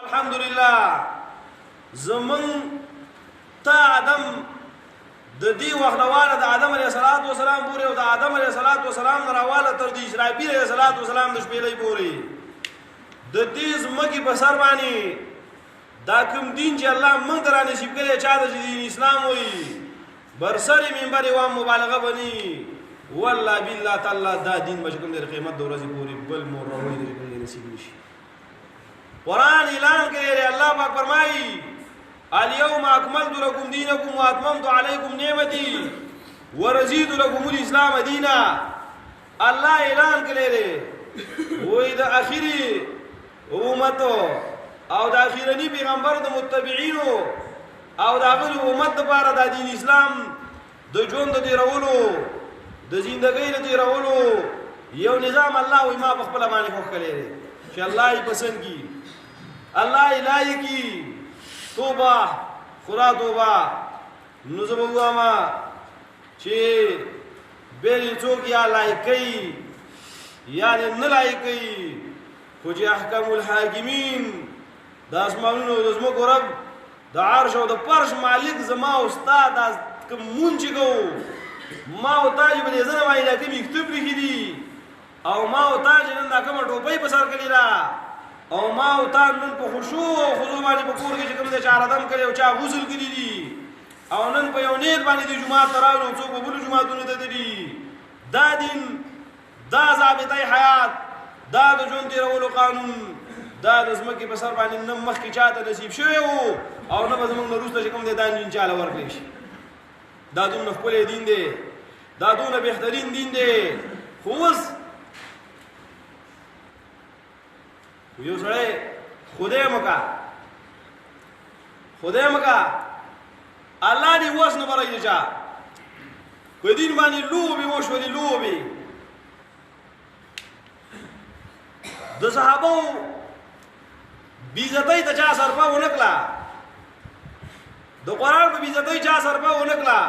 الحمدلله زمن تا آدم د دې وخت والا د آدم علیه السلام پورې او د آدم علیه السلام نه راواله تر د اسرافیل علیه السلام د شپېلۍ پورې د دې ځمکې په سر باندې دا کوم دین چې الله موږ ته رانصیب کړی چا د دین اسلام وایي برسر منبر و مبالغه بني والله بالله تعالی دا دین به کوم د قیامت د ورځې پورې بل مروي د کوم نصیب نشي قرآن اعلان کړی الله پاک فرمایي اليوم اكملت لكم دينكم واتممت عليكم نعمتي ورزيد لكم الاسلام دينا الله اعلان کړی وې د اخیری امت او د اخیرنی پیغمبر د متبعینو او د هغه امت لپاره د دین اسلام د ژوند د تیرولو د ژوندۍ د تیرولو یو نظام الله او ما په خپل باندې خوښ کړی چې الله یې پسند کی الله الهی کی توبه خدا توبه نزبوا ما چې بیل څوک یا لایکي یا نه لایکي خو چې احکام الحاکمین د اسمانونو د زمکو رب د عرش او د فرش مالک زما استاد کوم مونږ کو ما او تاج به زنه وای لکه مکتوب لیکلی او ما او تاج نن دا کوم ټوپۍ په سر کړی را او ما او تاج نن په خشوع او خضوع باندې په کور کې چې کوم د چار ادم کړي او چا غسل کړی دي او نن په یو نیت باندې د جمعه تراویح څوک په بل جمعهونو ته دي دا دین دا ضابطه حیات دا د ژوند تیرولو قانون دا د ځمکې په سر باندې نه مخکې چاته نصیب شوی او نه به زموږ نه وروسته چې کوم دی دا دین چاله ورکړی شي دا دومره ښکلی دین دی دا دومره بهترین دین دی خو اوس یو سړی خدای مکه الله دې وس نه برای چا په دین باندې لوبې وشولې لوبې د صحابو بیزتای ته چا سرپا ونکلا د قرآن په بیزتای چا سرپا ونکلا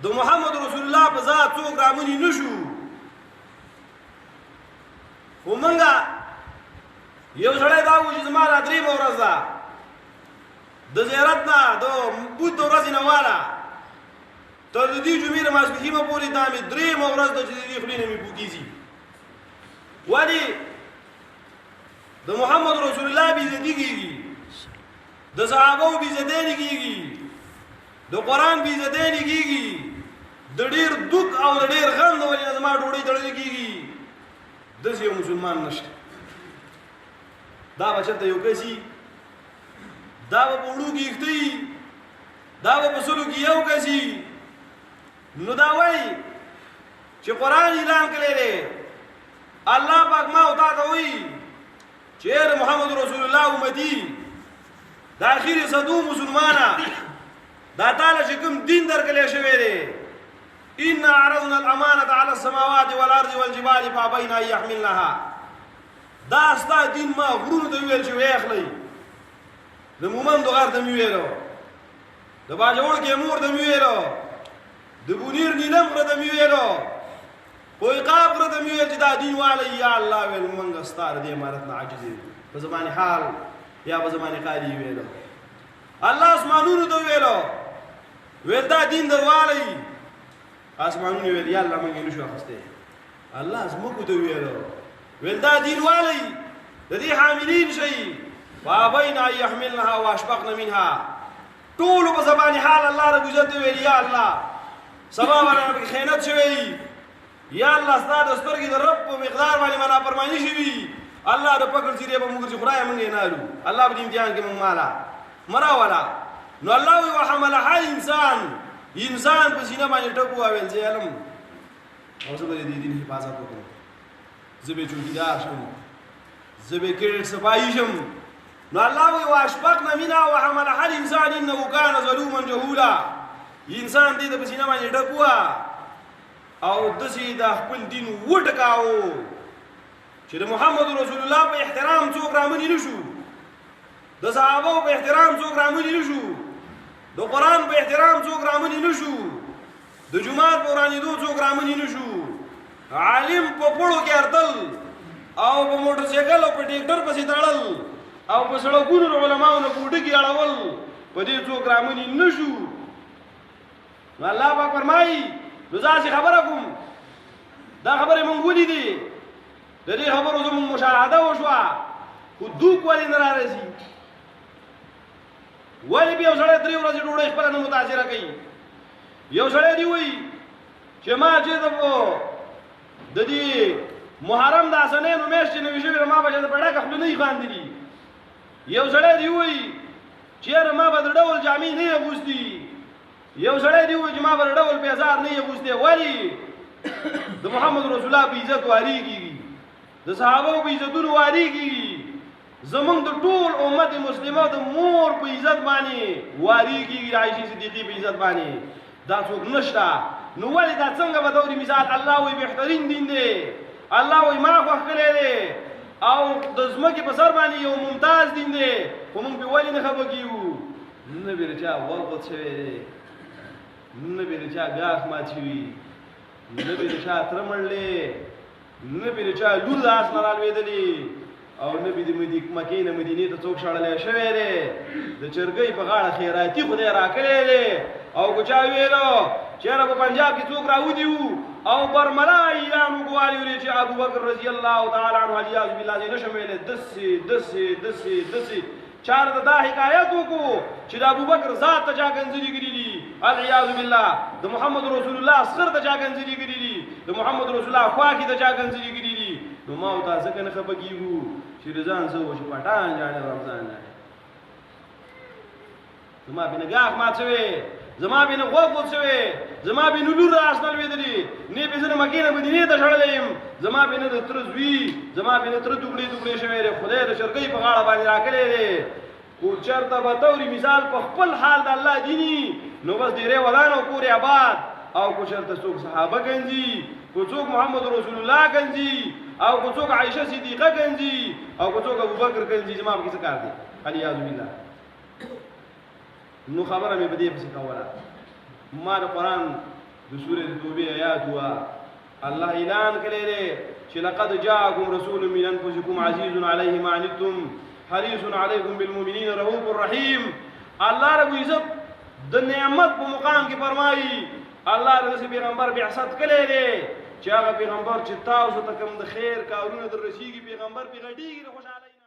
د محمد رسول الله په ذات څوک رامنی نشو ومنګه یو سړی دا و چې زما را درې ورځ ده د زیارت نه د بود د ورځې نه واله تر دې جمعې د ماسپښین پورې دا مې درې ورځ ده چې دې خولې نه مې بوکیږي ولی د محمد رسول الله بیزتی کیږي د صحابه بیزتی نه کیږي د قرآن بیزتی نه کیږي د ډیر دوک او د ډیر غم د وجې نه زما ډوډۍ تړل کیږي داسې یو مسلمان نشته دا به چېرته یو کسي دا به په وړو کې اخته دا به په سلو کې یو کسي نو دا وایي چې قرآن اعلان کړی دی الله پاک ما او تا ته وایي چیر محمد رسول الله امتی دا اخیر صدو مسلمانا دا تعالی چې کوم دین درکلی شوی دی ان عرضنا الامانه على السماوات والارض والجبال فابين ان يحملنها دا ستا دین ما غرونو ته ویل چې واخلئ د مومند غر ته مې ویلو د باجوړ کې مور ته مې ویلو د بونیر نیلم غره ته مې ویلو کوئی قاب غره ته مې ویل چې دا دین والی یا الله ویل مونږ ستاره دې امارت نه عاجز یو په زبان حال یا په زبان قالی ویلو الله اسمانونو ته ویلو ویل دا دین دروالی اسمانونو ویل یا الله مونږ نشو اخسته الله زموږ ته ویلو ویل دا دین والی د دې حاملین شي فابین ان يحملنها واشفقن منها ټول په زبان حال الله رب عزت ویل یا الله سبا باندې خیانت شوی یا الله ستاسو سترګې د رب په مقدار باندې منا فرمایي شي الله د پکړ چې به موږ چې خدای موږ نه نالو الله په امتحان کې موږ مالا مرا ولا نو الله وی وحمل حال انسان په سینه باندې ټکو ویل چې علم او زه به دې دین حفاظت وکړم زه به چوکیدار شم زه به کېږم صفایي شم نو الله وی واشفقنا منها وحمل حال انسان انه كان ظلوما جهولا انسان دې په سینه باندې ټکو او دسی دا خپل دین وټکاو چې د محمد رسول الله په احترام څوک رامنی نشو د صحابه په احترام څوک رامنی نشو د قرآن په احترام څوک رامنی نشو د جمعات په ورانېدو څوک رامنی نشو عالم په پړو کې ارتل او په موټر سایکل او په ټریکټر پسې تړل او په سړکونو د علماو نه بوډکي اړول په دې څوک رامني نه شو. نو الله پاک فرمایي نو داسې خبره کوم دا خبرې مونږ ولیدې د دې خبرو زموږ مشاهده وشوه خو دوک ولې نه رارسي ولې بیا یو سړی 3 ورځې ډوډۍ خپله نه متاثره کوي. یو سړی دی وایي چې ما چې د دې محرم د حسنینو میاشت چې نوي شوې ما به چې د پړکه خوله نه یې خاندلي. یو سړی دی وایي چېرې ما به د ډول جامې نه یې اغوستي. یو سړی دی وایي چې ما به د ډول پیزار نه یې اغوستې. ولې د محمد رسول الله په عزت واري کېږي د صحابو په عزتونو واري کېږي زمونږ د ټول امت مسلمه د مور په عزت باندې واري کېږي عایشې صدیقې په عزت باندې دا څوک نشته. نو ولې دا څنګه به دوري مثال الله وایي بهترین دین دی الله وایي ما خوښ کړی دی او د ځمکې په سر باندې یو ممتاز دین دی خو موږ پرې ولې نه خفه کېږو. نه بې د چا غوږ بد شوی دی نه بې د چا ګاښ مات شوي نه بې د چا تره مړلی نه بې د چا لور د آس نه رالوېدلې او نه بې د مکې نه مدینې ته څوک شړلی شوی دی د چرګۍ په غاړه خیراتي خدای راکړی دی او که چا ویلو چېرې په پنجاب کې څوک راودي وو او برملا اعلان وګوالي ولې چې ابوبکر رضی الله تعالی عنه علیاذ بالله دې نشم ویلی دسې چار دا حکایت وکړو چې د ابوبکر ذات ته چا کنځلي کړي دي العیاذ بالله د محمد رسول الله اصغر ته چا کنځلي کړي دي د محمد رسول الله خواکې ته چا کنځلي کړي دي. نو ما او تاسو کنه خپه کیږو چې رضان سو چې پټان جاړه رمضان نه زما بینه ګاخ مات شوی زما بینه غوږ وڅ شوی زما بینه لور راشنل وېدلی نه به زنه مکینه مدینه ته شړلې زما بینه د تر زوی زما بینه تر ټوکړي شوی ری خدای د شرګي په غاړه باندې راکړي دی کو چرته به توري مثال په خپل حال د الله دیني نو بس ډیره ولانو پورې آباد او کو چرته څوک صحابه گنجي کو څوک محمد رسول الله گنجي او کو څوک عائشه صدیقه گنجي او کو څوک ابوبکر گنجي زما په څه کار دی علیاذ بالله. نو خبره مې بدې پسې کوله ما د قرآن د سورې توبې آیات هوا الله اعلان کړی دی چې لقد جاءكم رسول من انفسكم عزيز عليه ما عنتم حريص عليكم بالمؤمنين رؤوف رحيم. الله رب عزت د نعمت په مقام کې فرمایي الله رسول پیغمبر بعثت کړی دی چې هغه پیغمبر چې تاسو ته کوم د خیر کارونه در رسیږي پیغمبر په غډیږي خوشاله